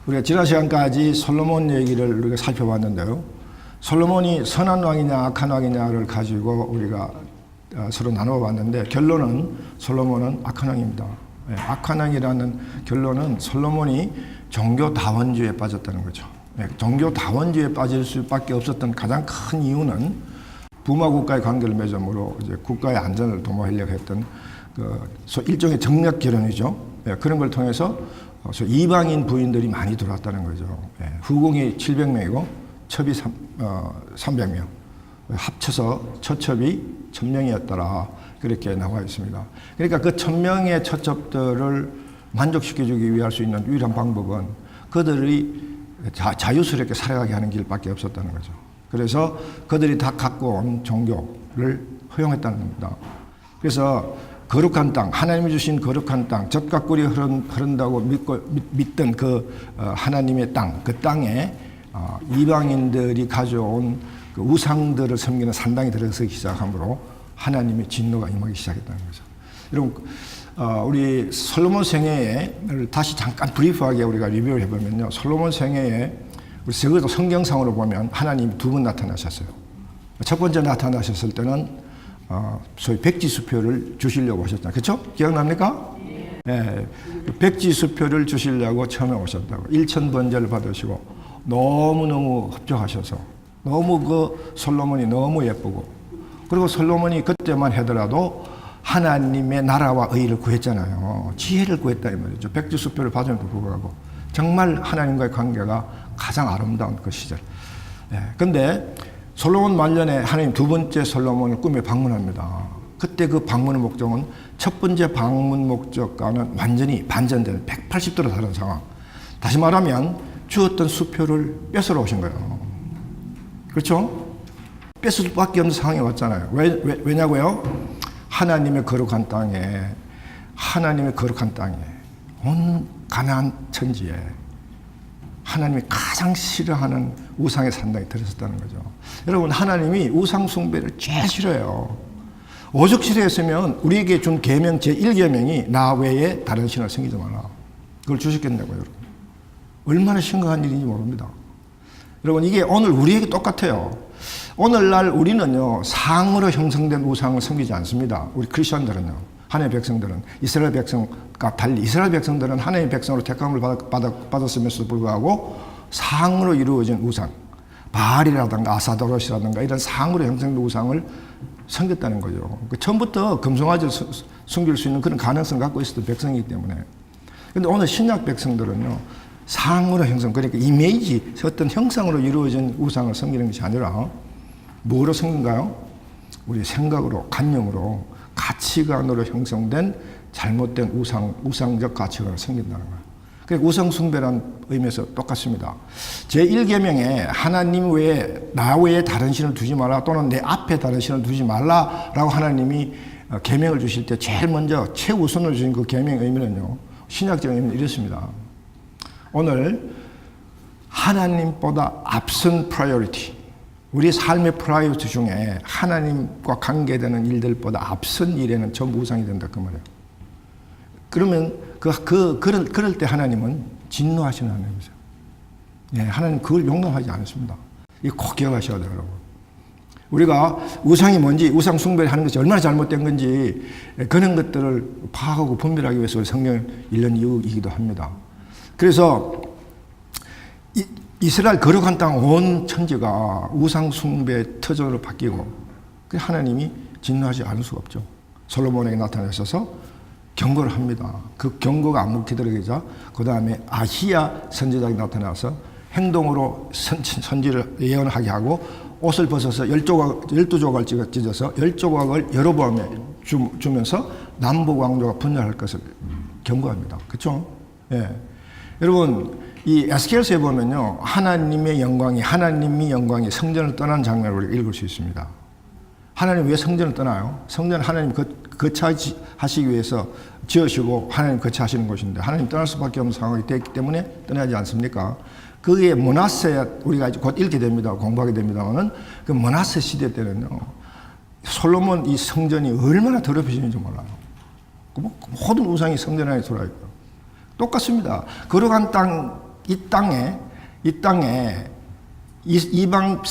우리가 지난 시간까지 솔로몬 얘기를 우리가 살펴봤는데요. 솔로몬이 선한 왕이냐 악한 왕이냐를 가지고 우리가 서로 나눠봤는데 결론은 솔로몬은 악한 왕입니다. 악한 왕이라는 결론은 솔로몬이 종교다원주의에 빠졌다는 거죠. 종교다원주의에 빠질 수밖에 없었던 가장 큰 이유는 부마국가의 관계를 맺음으로 이제 국가의 안전을 도모하려고 했던 일종의 정략 결혼이죠. 그런 걸 통해서 이방인 부인들이 많이 들어왔다는 거죠. 후궁이 700명이고 첩이 300명. 합쳐서 처첩이 1000명이었더라. 그렇게 나와 있습니다. 그러니까 그 1000명의 처첩들을 만족시켜주기 위할 수 있는 유일한 방법은 그들이 자유스럽게 살아가게 하는 길밖에 없었다는 거죠. 그래서 그들이 다 갖고 온 종교를 허용했다는 겁니다. 그래서 거룩한 땅, 하나님이 주신 거룩한 땅, 젖과 꿀이 흐른다고 믿던 그 하나님의 땅, 그 땅에 이방인들이 가져온 그 우상들을 섬기는 산당이 들어서기 시작하므로 하나님의 진노가 임하기 시작했다는 거죠. 여러분, 우리 솔로몬 생애를 다시 잠깐 브리프하게 우리가 리뷰를 해보면요. 솔로몬 생애에 우리 적어도 성경상으로 보면 하나님이 두 번 나타나셨어요. 첫 번째 나타나셨을 때는 소위 백지수표를 주시려고 하셨잖아요. 그렇죠? 기억납니까? 네. 백지수표를 주시려고 처음에 오셨다고. 1000번제를 받으시고 너무너무 흡족하셔서 너무 그 솔로몬이 너무 예쁘고 그리고 솔로몬이 그때만 하더라도 하나님의 나라와 의를 구했잖아요. 지혜를 구했다 이 말이죠. 백지수표를 받음에도 불구하고 정말 하나님과의 관계가 가장 아름다운 그 시절. 근데 솔로몬 말년에 하나님 두 번째 솔로몬을 꿈에 방문합니다. 그때 그 방문의 목적은 첫 번째 방문 목적과는 완전히 반전되는 180도로 다른 상황. 다시 말하면 주었던 수표를 뺏으러 오신 거예요. 그렇죠? 뺏을 수밖에 없는 상황이 왔잖아요. 왜냐고요? 하나님의 거룩한 땅에 온 가나안 천지에 하나님이 가장 싫어하는 우상의 산당에 들어섰다는 거죠. 여러분, 하나님이 우상 숭배를 제일 싫어해요. 오죽 싫어했으면 우리에게 준 계명 제1계명이 나 외에 다른 신을 섬기지 마라. 그걸 주셨겠냐고요, 여러분. 얼마나 심각한 일인지 모릅니다. 여러분, 이게 오늘 우리에게 똑같아요. 오늘날 우리는요, 상으로 형성된 우상을 섬기지 않습니다. 우리 크리스천들은요, 하나님의 백성들은 이스라엘 백성과 달리 이스라엘 백성들은 하나님의 백성으로 택함을 받았음에도 불구하고 상으로 이루어진 우상, 바알이라든가 아사도롯이라든가 이런 상으로 형성된 우상을 섬겼다는 거죠. 처음부터 금송아지를 숨길 수 있는 그런 가능성을 갖고 있었던 백성이기 때문에. 그런데 오늘 신약 백성들은요, 상으로 형성, 그러니까 이미지, 어떤 형상으로 이루어진 우상을 섬기는 것이 아니라 뭐로 섬긴가요? 우리 생각으로, 관념으로, 가치관으로 형성된 잘못된 우상적 가치관을 섬긴다는 거예요. 그러니까 우상숭배라는 의미에서 똑같습니다. 제1계명에 하나님 외에, 나 외에 다른 신을 두지 마라, 또는 내 앞에 다른 신을 두지 말라라고 하나님이 계명을 주실 때 제일 먼저 최우선으로 주신 그 계명의 의미는요, 신약적 의미는 이렇습니다. 오늘 하나님보다 앞선 프라이어리티, 우리 삶의 프라이어리티 중에 하나님과 관계되는 일들보다 앞선 일에는 전부 우상이 된다 그 말이에요. 그러면 그럴 때 하나님은 진노하시는 하나님이죠. 하나님 그걸 용납하지 않습니다. 이거 꼭 기억하셔야 돼요, 여러분. 우리가 우상이 뭔지, 우상 숭배를 하는 것이 얼마나 잘못된 건지 그런 것들을 파악하고 분별하기 위해서 우리 성경을 읽는 이유이기도 합니다. 그래서 이스라엘 거룩한 땅 온 천지가 우상 숭배의 터전으로 바뀌고 하나님이 진노하지 않을 수가 없죠. 솔로몬에게 나타나셔서 경고를 합니다. 그 경고가 안 묵히더라기자 그 다음에 아히야 선지자가 나타나서 행동으로 선지를 예언하게 하고 옷을 벗어서 12조각을 찢어서 10조각을 여로보암에 주면서 남북 왕조가 분열할 것을 경고합니다. 그렇죠? 여러분, 이 에스겔서에 보면요, 하나님이 영광이 성전을 떠난 장면을 우리가 읽을 수 있습니다. 하나님 왜 성전을 떠나요? 성전은 하나님 거처하시기 위해서 지으시고 하나님 거처하시는 곳인데 하나님 떠날 수밖에 없는 상황이 됐기 때문에 떠나지 않습니까? 그게 므낫세, 우리가 이제 곧 읽게 됩니다. 공부하게 됩니다만은 그 므낫세 시대 때는요, 솔로몬 이 성전이 얼마나 더럽혀지는지 몰라요. 모든 우상이 성전 안에 들어와 있고 똑같습니다. 거룩한 땅 이 땅에 이방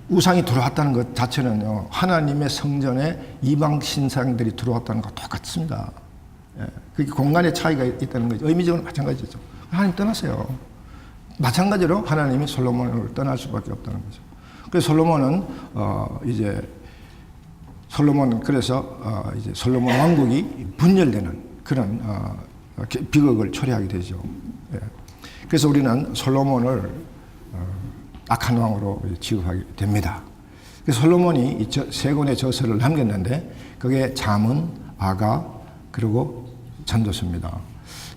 우상이 들어왔다는 것 자체는요, 하나님의 성전에 이방 신상들이 들어왔다는 것과 똑같습니다. 예, 그게 공간의 차이가 있다는 거죠. 의미적으로 마찬가지죠. 하나님 떠나세요. 마찬가지로 하나님이 솔로몬을 떠날 수밖에 없다는 거죠. 그래서 솔로몬은 그래서 이제 솔로몬 왕국이 분열되는 그런 비극을 초래하게 되죠. 예. 그래서 우리는 솔로몬을 악한 왕으로 취급하게 됩니다. 그래서 솔로몬이 세 권의 저서를 남겼는데 그게 잠언, 아가, 그리고 전도서입니다.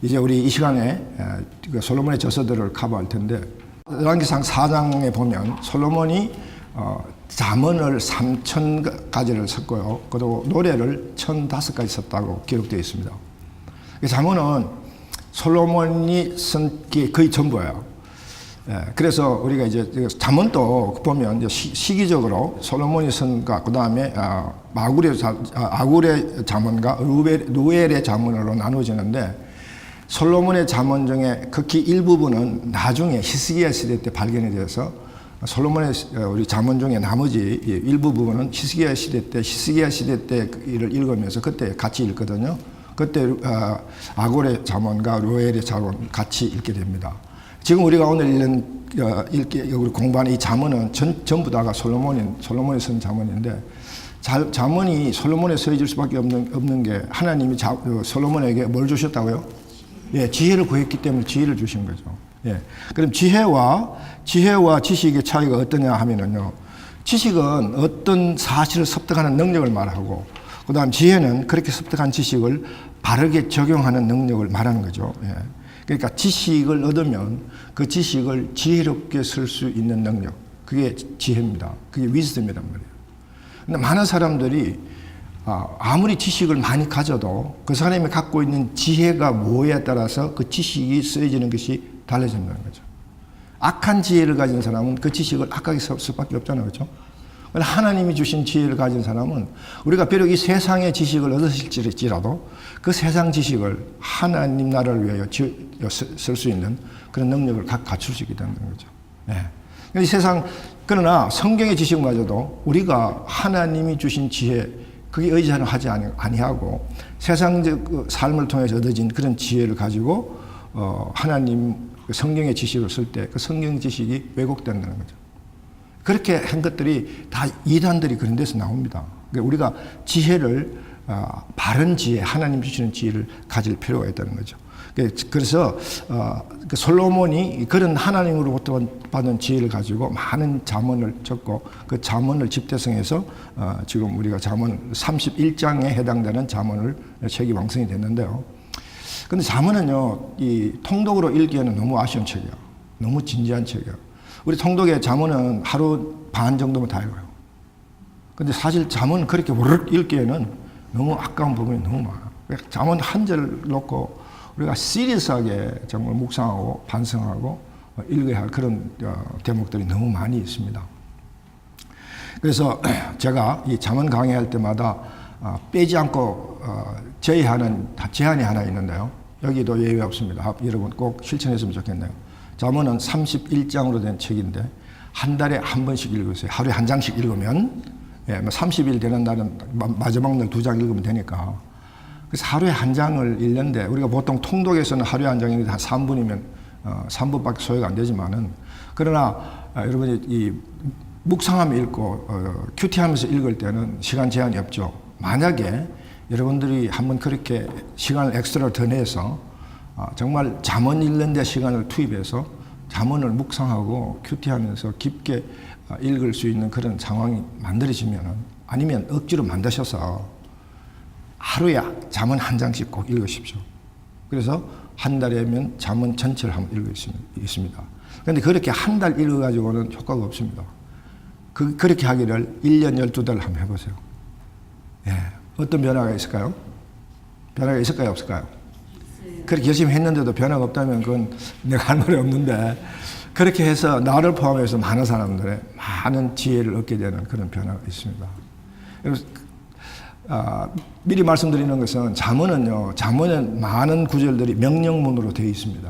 이제 우리 이 시간에 솔로몬의 저서들을 커버할 텐데, 열왕기상 4장에 보면 솔로몬이 잠언을 3,000가지를 썼고요. 그리고 노래를 1,005가지 썼다고 기록되어 있습니다. 잠언은 솔로몬이 쓴 게 거의 전부예요. 그래서 우리가 이제 잠언도 보면 이제 시기적으로 솔로몬이 쓴과 그 다음에 아굴의 잠언과 루엘의 잠언으로 나누어지는데, 솔로몬의 잠언 중에 극히 일부분은 나중에 히스기야 시대 때 발견이 되어서 솔로몬의 우리 잠언 중에 나머지 일부 부분은 히스기야 시대 때 일을 읽으면서 그때 같이 읽거든요. 그때 아골의 잠언과 루엘의 잠언 같이 읽게 됩니다. 지금 우리가 오늘 우리 공부하는 이 잠언은 전부 다가 솔로몬이 쓴 잠언인데, 잠언이 솔로몬에 쓰여질 수밖에 없는 게 하나님이 솔로몬에게 뭘 주셨다고요? 예, 지혜를 구했기 때문에 지혜를 주신 거죠. 예. 그럼 지혜와 지식의 차이가 어떠냐 하면은요, 지식은 어떤 사실을 습득하는 능력을 말하고, 그 다음 지혜는 그렇게 습득한 지식을 바르게 적용하는 능력을 말하는 거죠. 예. 그러니까 지식을 얻으면 그 지식을 지혜롭게 쓸 수 있는 능력, 그게 지혜입니다. 그게 위즈덤이란 말이에요. 근데 많은 사람들이 아무리 지식을 많이 가져도 그 사람이 갖고 있는 지혜가 뭐에 따라서 그 지식이 쓰여지는 것이 달라진다는 거죠. 악한 지혜를 가진 사람은 그 지식을 악하게 쓸 수밖에 없잖아요. 그렇죠? 하나님이 주신 지혜를 가진 사람은 우리가 비록 이 세상의 지식을 얻으실지라도 그 세상 지식을 하나님 나라를 위하여 쓸 수 있는 그런 능력을 갖출 수 있게 되는 거죠. 네. 이 그러나 성경의 지식마저도 우리가 하나님이 주신 지혜, 그게 의지하는 하지 아니하고 세상적 삶을 통해서 얻어진 그런 지혜를 가지고 하나님 성경의 지식을 쓸 때 그 성경 지식이 왜곡된다는 거죠. 그렇게 한 것들이 다 이단들이 그런 데서 나옵니다. 그러니까 우리가 지혜를 바른 지혜, 하나님 주시는 지혜를 가질 필요가 있다는 거죠. 그래서 솔로몬이 그런 하나님으로부터 받은 지혜를 가지고 많은 잠언을 적고 그 잠언을 집대성해서 지금 우리가 잠언 31장에 해당되는 잠언을 책이 완성이 됐는데요. 근데 잠언은요, 이 통독으로 읽기에는 너무 아쉬운 책이에요. 너무 진지한 책이에요. 우리 통독의 잠언은 하루 반 정도면 다 읽어요. 근데 사실 잠언 그렇게 우르륵 읽기에는 너무 아까운 부분이 너무 많아요. 잠언 한 절 놓고 우리가 시리어스하게 정말 묵상하고 반성하고 읽어야 할 그런 대목들이 너무 많이 있습니다. 그래서 제가 이 잠언 강의할 때마다 빼지 않고 제한이 하나 있는데요. 여기도 예외 없습니다. 여러분 꼭 실천했으면 좋겠네요. 잠언은 31장으로 된 책인데 한 달에 한 번씩 읽으세요. 하루에 한 장씩 읽으면 30일 되는 날은 마지막 날 2장 읽으면 되니까. 그래서 하루에 한 장을 읽는데 우리가 보통 통독에서는 하루에 한 장인데 한 3분이면 3분밖에 소요가 안 되지만은, 그러나 여러분이 이 묵상하며 읽고 큐티하면서 읽을 때는 시간 제한이 없죠. 만약에 여러분들이 한번 그렇게 시간을 엑스트라를 더 내서 정말 잠언 읽는 데 시간을 투입해서 잠언을 묵상하고 큐티하면서 깊게 읽을 수 있는 그런 상황이 만들어지면, 아니면 억지로 만드셔서 하루에 잠언 한 장씩 꼭 읽으십시오. 그래서 한 달이면 잠언 전체를 한번 읽을 수 있습니다. 그런데 그렇게 한 달 읽어가지고는 효과가 없습니다. 그렇게 하기를 1년 12달 한번 해보세요. 예. 어떤 변화가 있을까요? 변화가 있을까요? 없을까요? 그렇게 열심히 했는데도 변화가 없다면 그건 내가 할 말이 없는데, 그렇게 해서 나를 포함해서 많은 사람들의 많은 지혜를 얻게 되는 그런 변화가 있습니다. 미리 말씀드리는 것은 잠언은 많은 구절들이 명령문으로 되어 있습니다.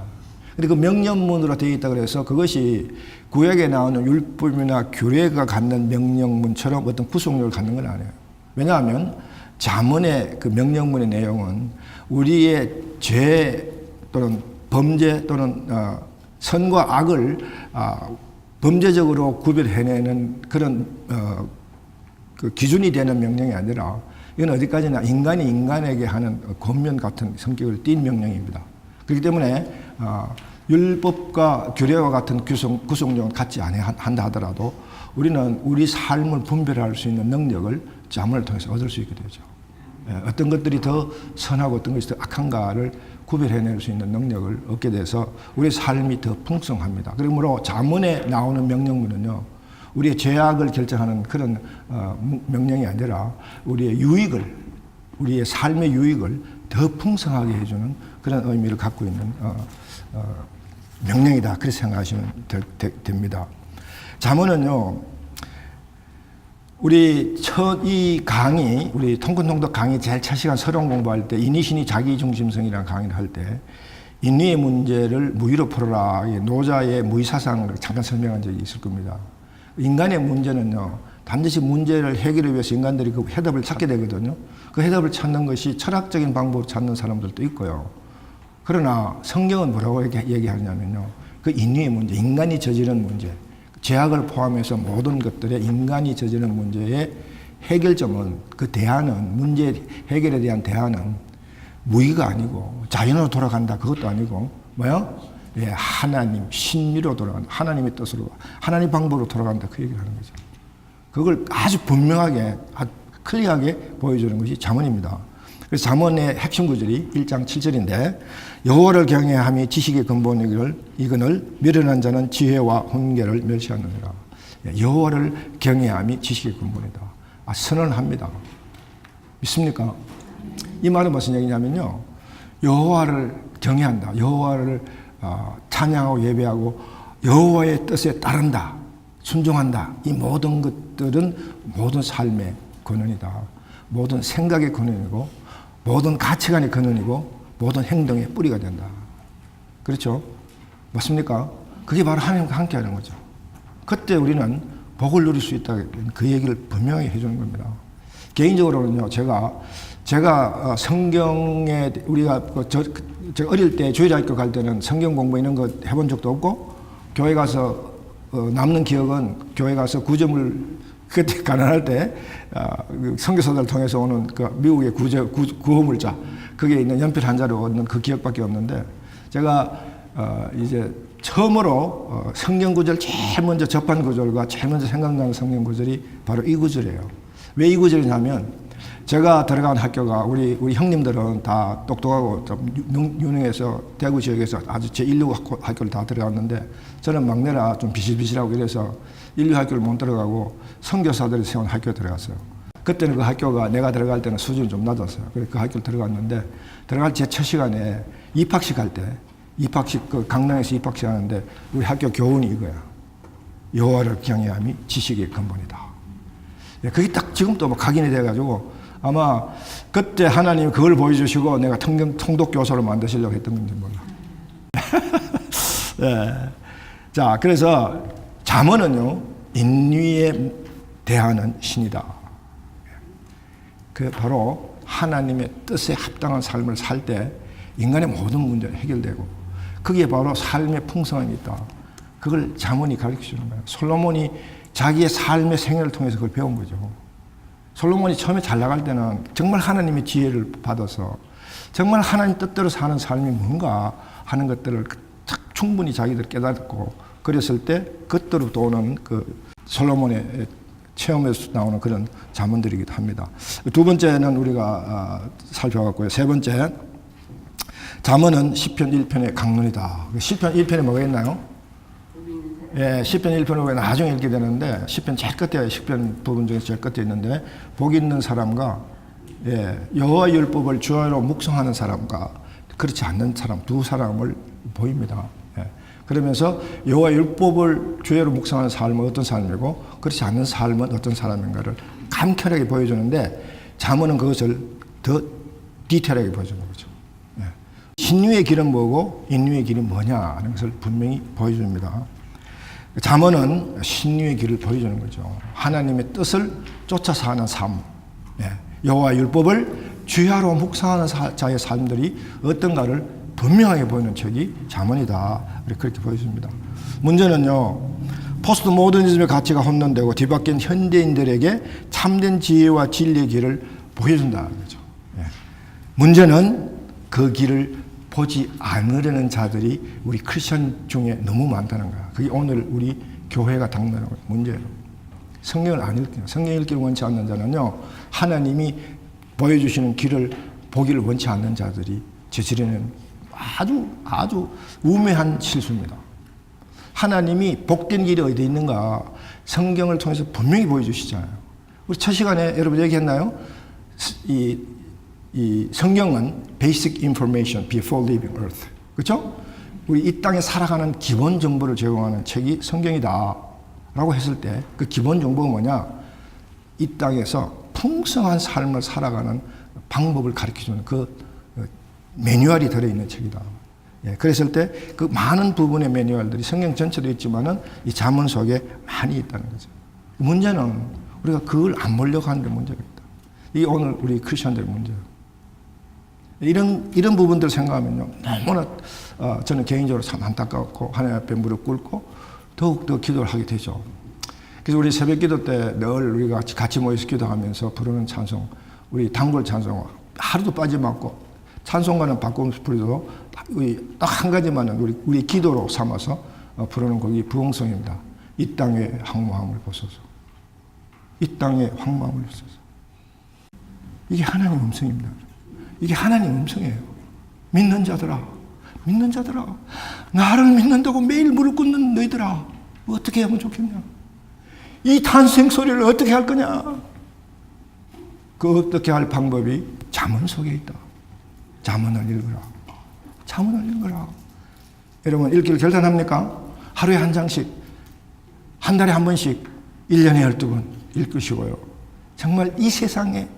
근데 그 명령문으로 되어 있다 그래서 그것이 구약에 나오는 율법이나 규례가 갖는 명령문처럼 어떤 구속력을 갖는 건 아니에요. 왜냐하면 잠언의 그 명령문의 내용은 우리의 죄 또는 범죄 또는 선과 악을 범죄적으로 구별해내는 그런 그 기준이 되는 명령이 아니라 이건 어디까지나 인간이 인간에게 하는 권면 같은 성격을 띈 명령입니다. 그렇기 때문에 율법과 규례와 같은 구속력은 갖지 않는다 하더라도 우리는 우리 삶을 분별할 수 있는 능력을 잠언을 통해서 얻을 수 있게 되죠. 어떤 것들이 더 선하고 어떤 것이 더 악한가를 구별해낼 수 있는 능력을 얻게 돼서 우리의 삶이 더 풍성합니다. 그러므로 잠언에 나오는 명령문은요, 우리의 죄악을 결정하는 그런 명령이 아니라 우리의 유익을, 우리의 삶의 유익을 더 풍성하게 해주는 그런 의미를 갖고 있는 명령이다. 그렇게 생각하시면 됩니다. 잠언은요, 우리 이 강의, 우리 통근통독 강의 제일 첫 시간 서론 공부할 때 인위신이 자기중심성이라는 강의를 할 때 인위의 문제를 무위로 풀어라, 노자의 무위사상을 잠깐 설명한 적이 있을 겁니다. 인간의 문제는요, 반드시 문제를 해결하기 위해서 인간들이 그 해답을 찾게 되거든요. 그 해답을 찾는 것이 철학적인 방법으로 찾는 사람들도 있고요. 그러나 성경은 뭐라고 얘기하냐면요, 그 인위의 문제, 인간이 저지른 문제, 죄악을 포함해서 모든 것들의 인간이 저지른 문제의 해결점은, 그 대안은, 문제 해결에 대한 대안은 무의가 아니고 자연으로 돌아간다, 그것도 아니고 뭐요? 예, 하나님, 신리로 돌아간다, 하나님의 뜻으로, 하나님 방법으로 돌아간다, 그 얘기를 하는 거죠. 그걸 아주 분명하게, 아주 클리어하게 보여주는 것이 잠언입니다. 그래서 잠언의 핵심 구절이 1장 7절인데 여호와를 경외함이 지식의 근본이거늘 미련한 자는 지혜와 훈계를 멸시하느니라. 여호와를 경외함이 지식의 근본이다. 선언합니다. 믿습니까? 이 말은 무슨 얘기냐면요, 여호와를 경외한다, 여호와를 찬양하고 예배하고 여호와의 뜻에 따른다, 순종한다. 이 모든 것들은 모든 삶의 근원이다. 모든 생각의 근원이고 모든 가치관의 근원이고 모든 행동의 뿌리가 된다. 그렇죠? 맞습니까? 그게 바로 하나님과 함께하는 거죠. 그때 우리는 복을 누릴 수 있다, 그 얘기를 분명히 해주는 겁니다. 개인적으로는요, 제가 성경에 우리가 저 어릴 때 주일학교 갈 때는 성경 공부 이런 거 해본 적도 없고, 교회 가서 남는 기억은 교회 가서 구조물, 그때 가난할 때 선교사들 통해서 오는 그 미국의 구호물자, 그게 있는 연필 한 자루 얻는 그 기억밖에 없는데, 제가 이제 처음으로 성경 구절 제일 먼저 접한 구절과 제일 먼저 생각나는 성경 구절이 바로 이 구절이에요. 왜 이 구절이냐면, 제가 들어간 학교가 우리 형님들은 다 똑똑하고 좀 유능해서 대구 지역에서 아주 제1류 학교를 다 들어갔는데, 저는 막내라 좀 비실비실하고 이래서 1류 학교를 못 들어가고 선교사들이 세운 학교에 들어갔어요. 그때는 그 학교가 내가 들어갈 때는 수준이 좀 낮았어요. 그래서 그 학교를 들어갔는데, 들어갈 제 첫 시간에 입학식 할 때, 그 강릉에서 입학식 하는데 우리 학교 교훈이 이거야. 여호와를 경외함이 지식의 근본이다. 그게 딱 지금도 뭐 각인이 돼가지고 아마 그때 하나님이 그걸 보여주시고 내가 통독 교사로 만드시려고 했던 건지 몰라. 네. 자, 그래서 잠언은요, 인위에 대하는 신이다. 그 바로 하나님의 뜻에 합당한 삶을 살 때 인간의 모든 문제가 해결되고, 그게 바로 삶의 풍성함이 있다. 그걸 잠언이 가르쳐 주는 거예요. 솔로몬이 자기의 삶의 생애를 통해서 그걸 배운 거죠. 솔로몬이 처음에 잘 나갈 때는 정말 하나님의 지혜를 받아서 정말 하나님 뜻대로 사는 삶이 뭔가 하는 것들을 충분히 자기들 깨닫고 그랬을 때 그때로부터 오는 그 솔로몬의 체험에서 나오는 그런 잠언들이기도 합니다. 두 번째는 우리가 살펴봤고요. 세 번째, 잠언은 시편 1편의 강론이다. 시편 1편에 뭐가 있나요? 예, 시편 1편을 왜 나중에 읽게 되는데, 시편 제일 끝에, 시편 부분 중에서 제일 끝에 있는데, 복 있는 사람과 여호와 율법을 주야로 묵상하는 사람과 그렇지 않는 사람, 두 사람을 보입니다. 예. 그러면서 여호와 율법을 주야로 묵상하는 삶은 어떤 삶이고 그렇지 않는 삶은 어떤 사람인가를 간결하게 보여주는데, 잠언은 그것을 더 디테일하게 보여주는 거죠. 예. 신유의 길은 뭐고 인유의 길이 뭐냐 하는 것을 분명히 보여줍니다. 잠언은 신유의 길을 보여주는 거죠. 하나님의 뜻을 쫓아서 하는 삶, 여호와 율법을 주야로 묵상하는 자의 삶들이 어떤가를 분명하게 보이는 책이 잠언이다. 그렇게 보여줍니다. 문제는요, 포스트 모더니즘의 가치가 혼돈되고 뒤바뀐 현대인들에게 참된 지혜와 진리의 길을 보여준다는 거죠. 문제는 그 길을 보지 않으려는 자들이 우리 크리스천 중에 너무 많다는 거야. 그게 오늘 우리 교회가 당면하는 문제예요. 성경을 안 읽기는, 성경 읽기를 원치 않는 자는요, 하나님이 보여주시는 길을 보기를 원치 않는 자들이 저지르는 아주 우매한 실수입니다. 하나님이 복된 길이 어디 있는가 성경을 통해서 분명히 보여주시잖아요. 우리 첫 시간에 여러분 얘기했나요? 이 성경은 basic information before leaving earth. 그렇죠? 우리 이 땅에 살아가는 기본 정보를 제공하는 책이 성경이다 라고 했을 때 그 기본 정보가 뭐냐? 이 땅에서 풍성한 삶을 살아가는 방법을 가르쳐주는 그 매뉴얼이 들어있는 책이다. 그랬을 때 그 많은 부분의 매뉴얼들이 성경 전체도 있지만은 이 잠언 속에 많이 있다는 거죠. 문제는 우리가 그걸 안 보려고 하는 데 문제가 있다. 이게 오늘 우리 크리스천들의 문제예요. 이런 부분들 생각하면요, 너무나 저는 개인적으로 참 안타깝고 하나님 앞에 무릎 꿇고 더욱더 기도를 하게 되죠. 그래서 우리 새벽 기도 때 늘 우리가 같이 모여서 기도하면서 부르는 찬송, 우리 단골 찬송 하루도 빠짐없고 찬송가는 바꾸면서 부르도 딱 한 가지만은 우리 기도로 삼아서 부르는 곡이 부흥성입니다. 이 땅의 황무함을 보소서. 이 땅의 황무함을 보소서. 이게 하나님의 음성입니다. 이게 하나님의 음성이에요. 믿는 자들아, 믿는 자들아, 나를 믿는다고 매일 무릎 꿇는 너희들아, 어떻게 하면 좋겠냐? 이 탄생 소리를 어떻게 할 거냐? 그 어떻게 할 방법이 잠언 속에 있다. 잠언을 읽으라. 잠언을 읽으라. 여러분 읽기를 결단합니까? 하루에 한 장씩, 한 달에 한 번씩, 1년에 12번 읽으시고요. 정말 이 세상에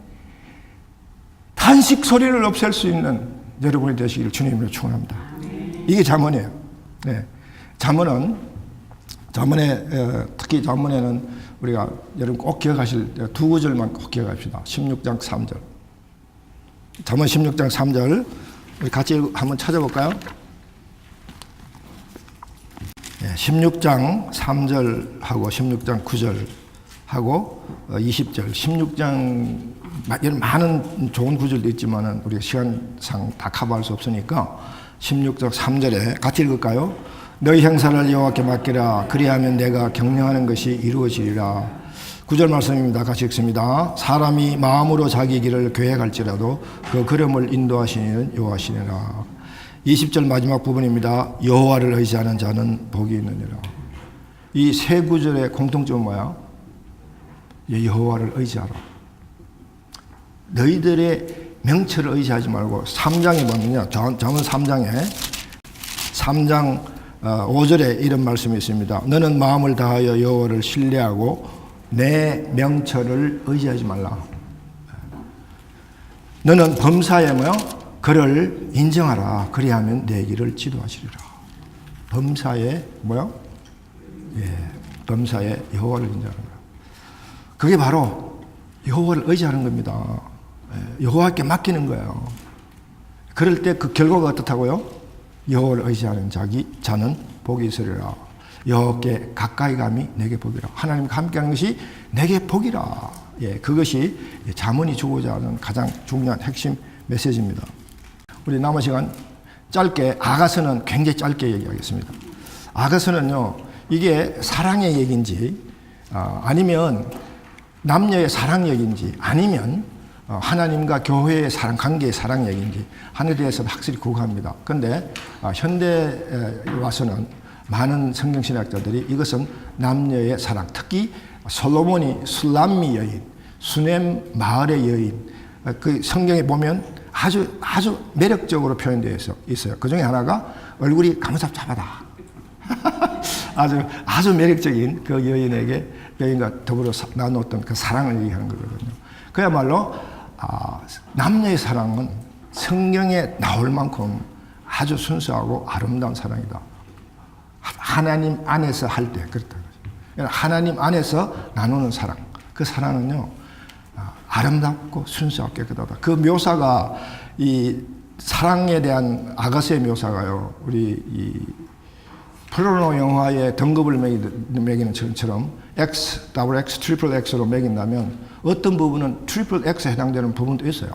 탄식 소리를 없앨 수 있는 여러분이 되시기를 주님으로 축원합니다. 이게 잠언이에요. 네. 잠언에 특히 잠언에는 우리가 여러분 꼭 기억하실 두 구절만 꼭 기억합시다. 16장 3절. 잠언 16장 3절 우리 같이 한번 찾아볼까요? 네, 16장 3절하고 16장 9절하고 20절. 16장 많은 좋은 구절도 있지만은 우리가 시간상 다 커버할 수 없으니까 16장 3절에 같이 읽을까요? 너희 행사를 여호와께 맡기라. 그리하면 내가 경영하는 것이 이루어지리라. 9절 말씀입니다. 같이 읽습니다. 사람이 마음으로 자기 길을 계획할지라도 그 걸음을 인도하시는 여호와시니라. 20절 마지막 부분입니다. 여호와를 의지하는 자는 복이 있느니라. 이 세 구절의 공통점은 뭐야? 여호와를 의지하라. 너희들의 명철을 의지하지 말고 3장에 보면요. 잠언 3장에 3장 5절에 이런 말씀이 있습니다. 너는 마음을 다하여 여호와를 신뢰하고 내 명철을 의지하지 말라. 너는 범사에 뭐요? 그를 인정하라. 그리하면 내 길을 지도하시리라. 범사에 뭐요? 범사에 여호와를 인정하는 거야. 그게 바로 여호와를 의지하는 겁니다. 여호와께 맡기는 거예요. 그럴 때 그 결과가 어떻다고요? 여호와를 의지하는 자는 복이 있으리라. 여호와께 가까이 감이 내게 복이라. 하나님과 함께하는 것이 내게 복이라. 그것이 잠언이 주고자 하는 가장 중요한 핵심 메시지입니다. 우리 남은 시간 짧게 아가서는 굉장히 짧게 얘기하겠습니다. 아가서는요, 이게 사랑의 얘기인지 아니면 남녀의 사랑 얘기인지 아니면 하나님과 교회의 사랑, 관계의 사랑 얘기인지 하늘에 대해서는 확실히 구분합니다. 그런데 현대에 와서는 많은 성경신학자들이 이것은 남녀의 사랑, 특히 솔로몬이 술람미 여인, 수넴 마을의 여인, 그 성경에 보면 아주 매력적으로 표현되어 있어요. 그 중에 하나가 얼굴이 가무잡잡하다. 아주 매력적인 그 여인과 더불어 나눴던 그 사랑을 얘기하는 거거든요. 그야말로 남녀의 사랑은 성경에 나올 만큼 아주 순수하고 아름다운 사랑이다. 하나님 안에서 할 때 그렇다. 하나님 안에서 나누는 사랑. 그 사랑은요, 아름답고 순수하고 깨끗하다. 그 묘사가 이 사랑에 대한 아가스의 묘사가요, 우리 이 포르노 영화의 등급을 매기는 것처럼 X, 더블 X, 트리플 X로 매긴다면 어떤 부분은 트리플 X에 해당되는 부분도 있어요.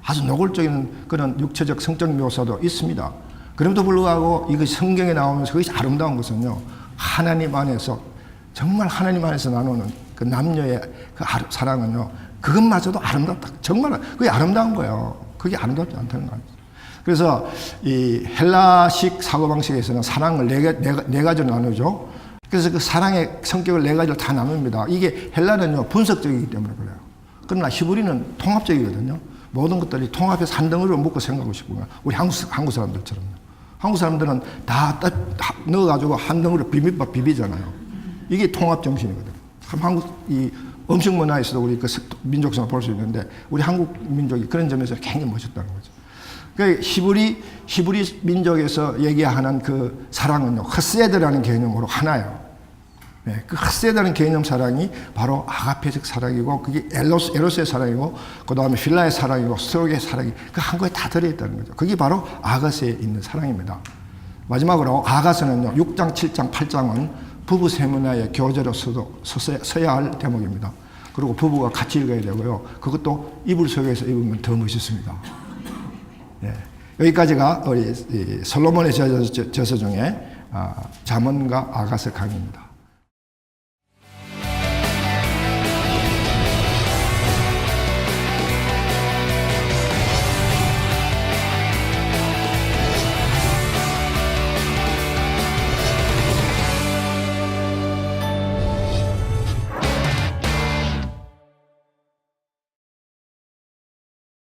아주 노골적인 그런 육체적 성적 묘사도 있습니다. 그럼에도 불구하고 이것이 성경에 나오면서 그것이 아름다운 것은요, 하나님 안에서, 정말 하나님 안에서 나누는 그 남녀의 그 사랑은요, 그것마저도 아름답다. 정말 그게 아름다운 거예요. 그게 아름답지 않다는 거 아니에요. 그래서 이 헬라식 사고방식에서는 사랑을 네 가지로 나누죠. 그래서 그 사랑의 성격을 네 가지로 다 나눕니다. 이게 헬라는요, 분석적이기 때문에 그래요. 그러나 히브리는 통합적이거든요. 모든 것들이 통합해서 한 덩어리로 묶어 생각하고 싶고요. 우리 한국 사람들처럼요. 한국 사람들은 다 넣어가지고 한 덩어리로 비빔밥 비비잖아요. 이게 통합 정신이거든요. 참 한국 이 음식 문화에서도 우리 그 민족성을 볼 수 있는데 우리 한국 민족이 그런 점에서 굉장히 멋있다는 거죠. 그 히브리 민족에서 얘기하는 그 사랑은요, 헤세드라는 개념으로 하나예요. 네, 그 헤세드라는 개념 사랑이 바로 아가페적 사랑이고, 그게 에로스의 사랑이고, 그 다음에 필라의 사랑이고, 스토르의 사랑이 그 한 거에 다 들어있다는 거죠. 그게 바로 아가스에 있는 사랑입니다. 마지막으로 아가스는요, 6장, 7장, 8장은 부부 세문화의 교재로 써야 할 대목입니다. 그리고 부부가 같이 읽어야 되고요. 그것도 이불 속에서 읽으면 더 멋있습니다. 네. 여기까지가 우리 솔로몬의 저서 중에 잠언과 아가스 강의입니다.